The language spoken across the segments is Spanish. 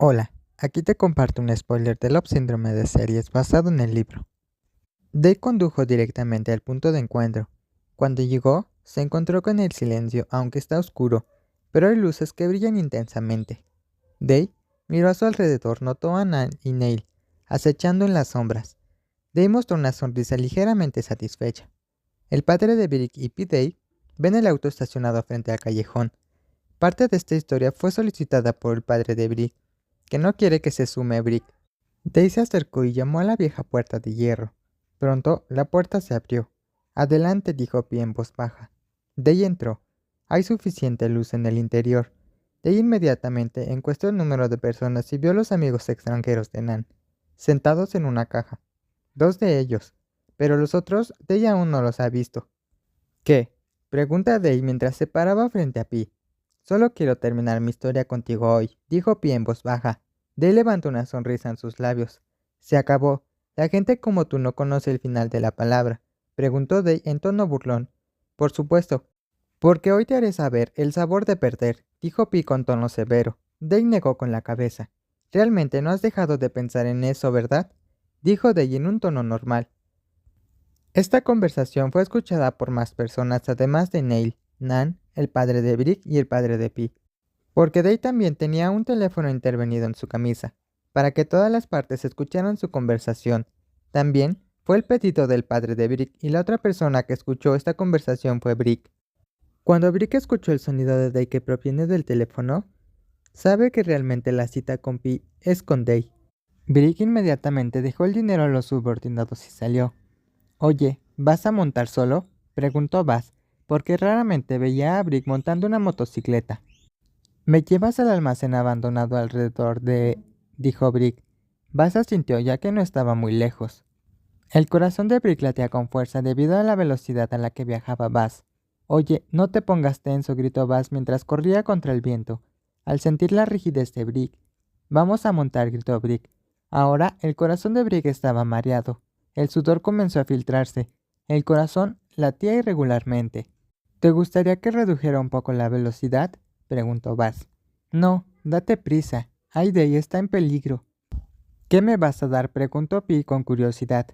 Hola, aquí te comparto un spoiler de Love Síndrome de series basado en el libro. Dave condujo directamente al punto de encuentro. Cuando llegó, se encontró con el silencio, aunque está oscuro, pero hay luces que brillan intensamente. Dave miró a su alrededor, notó a Nan y Neil acechando en las sombras. Dave mostró una sonrisa ligeramente satisfecha. El padre de Brick y P. Dave ven el auto estacionado frente al callejón. Parte de esta historia fue solicitada por el padre de Brick, que no quiere que se sume Brick. Dave se acercó y llamó a la vieja puerta de hierro. Pronto la puerta se abrió. Adelante, dijo Pi en voz baja. Dave entró. Hay suficiente luz en el interior. Dave inmediatamente encuestó el número de personas y vio a los amigos extranjeros de Nan, sentados en una caja. Dos de ellos, pero los otros Dave aún no los ha visto. ¿Qué? Pregunta Dave mientras se paraba frente a Pi. Solo quiero terminar mi historia contigo hoy, dijo Pi en voz baja. Dave levantó una sonrisa en sus labios. Se acabó. La gente como tú no conoce el final de la palabra, preguntó Dave en tono burlón. Por supuesto, porque hoy te haré saber el sabor de perder, dijo Pi con tono severo. Dave negó con la cabeza. Realmente no has dejado de pensar en eso, ¿verdad? Dijo Dave en un tono normal. Esta conversación fue escuchada por más personas además de Neil, Nan, el padre de Brick y el padre de Pi, porque Dave también tenía un teléfono intervenido en su camisa, para que todas las partes escucharan su conversación. También fue el pedido del padre de Brick y la otra persona que escuchó esta conversación fue Brick. Cuando Brick escuchó el sonido de Dave que proviene del teléfono, sabe que realmente la cita con Pi es con Dave. Brick inmediatamente dejó el dinero a los subordinados y salió. Oye, ¿vas a montar solo? Preguntó Baz, porque raramente veía a Brick montando una motocicleta. ¿Me llevas al almacén abandonado alrededor de...? Dijo Brick. Baz asintió ya que no estaba muy lejos. El corazón de Brick latía con fuerza debido a la velocidad a la que viajaba Baz. Oye, no te pongas tenso, gritó Baz mientras corría contra el viento, al sentir la rigidez de Brick. Vamos a montar, gritó Brick. Ahora el corazón de Brick estaba mareado. El sudor comenzó a filtrarse. El corazón latía irregularmente. ¿Te gustaría que redujera un poco la velocidad?, preguntó Baz. No, date prisa. Aidey está en peligro. ¿Qué me vas a dar?, preguntó Pi con curiosidad.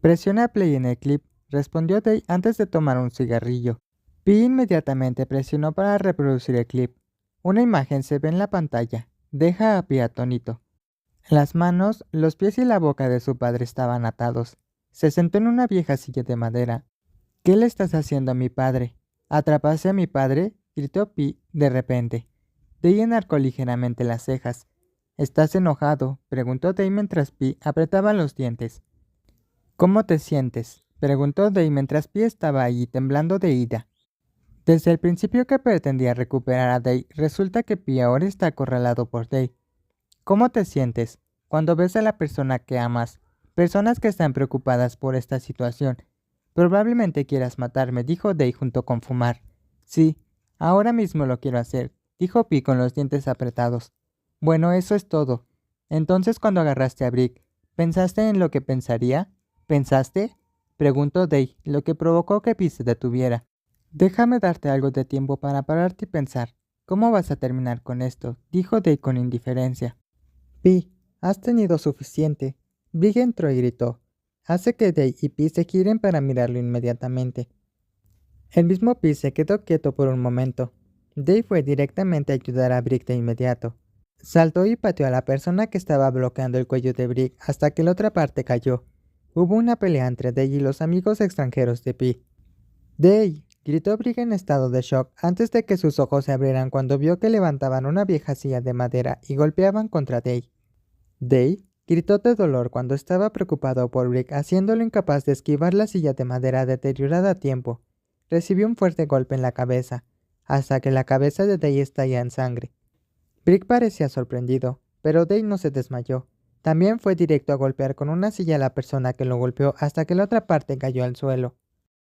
Presiona play en el clip, respondió Dave antes de tomar un cigarrillo. Pi inmediatamente presionó para reproducir el clip. Una imagen se ve en la pantalla. Deja a Pi atónito. Las manos, los pies y la boca de su padre estaban atados. Se sentó en una vieja silla de madera. ¿Qué le estás haciendo a mi padre? ¿Atrapaste a mi padre?, gritó Pi de repente. Dave enarcó ligeramente las cejas. ¿Estás enojado?, preguntó Dave mientras Pi apretaba los dientes. ¿Cómo te sientes?, preguntó Dave mientras Pi estaba allí temblando de ira. Desde el principio que pretendía recuperar a Dave, resulta que Pi ahora está acorralado por Dave. ¿Cómo te sientes cuando ves a la persona que amas? Personas que están preocupadas por esta situación. Probablemente quieras matarme, dijo Dave junto con fumar. Sí, ahora mismo lo quiero hacer, dijo Pi con los dientes apretados. Bueno, eso es todo. Entonces cuando agarraste a Brick, ¿pensaste en lo que pensaría? ¿Pensaste?, preguntó Dave, lo que provocó que Pi se detuviera. Déjame darte algo de tiempo para pararte y pensar. ¿Cómo vas a terminar con esto?, dijo Dave con indiferencia. Pi, has tenido suficiente. Brick entró y gritó. Hace que Dave y Pi se giren para mirarlo inmediatamente. El mismo Pi se quedó quieto por un momento. Dave fue directamente a ayudar a Brick de inmediato. Saltó y pateó a la persona que estaba bloqueando el cuello de Brick hasta que la otra parte cayó. Hubo una pelea entre Dave y los amigos extranjeros de Pi. ¡Dave!, gritó Brick en estado de shock antes de que sus ojos se abrieran cuando vio que levantaban una vieja silla de madera y golpeaban contra Dave. Dave gritó de dolor cuando estaba preocupado por Brick, haciéndolo incapaz de esquivar la silla de madera deteriorada a tiempo. Recibió un fuerte golpe en la cabeza, hasta que la cabeza de Dave estalló en sangre. Brick parecía sorprendido, pero Dave no se desmayó. También fue directo a golpear con una silla a la persona que lo golpeó hasta que la otra parte cayó al suelo.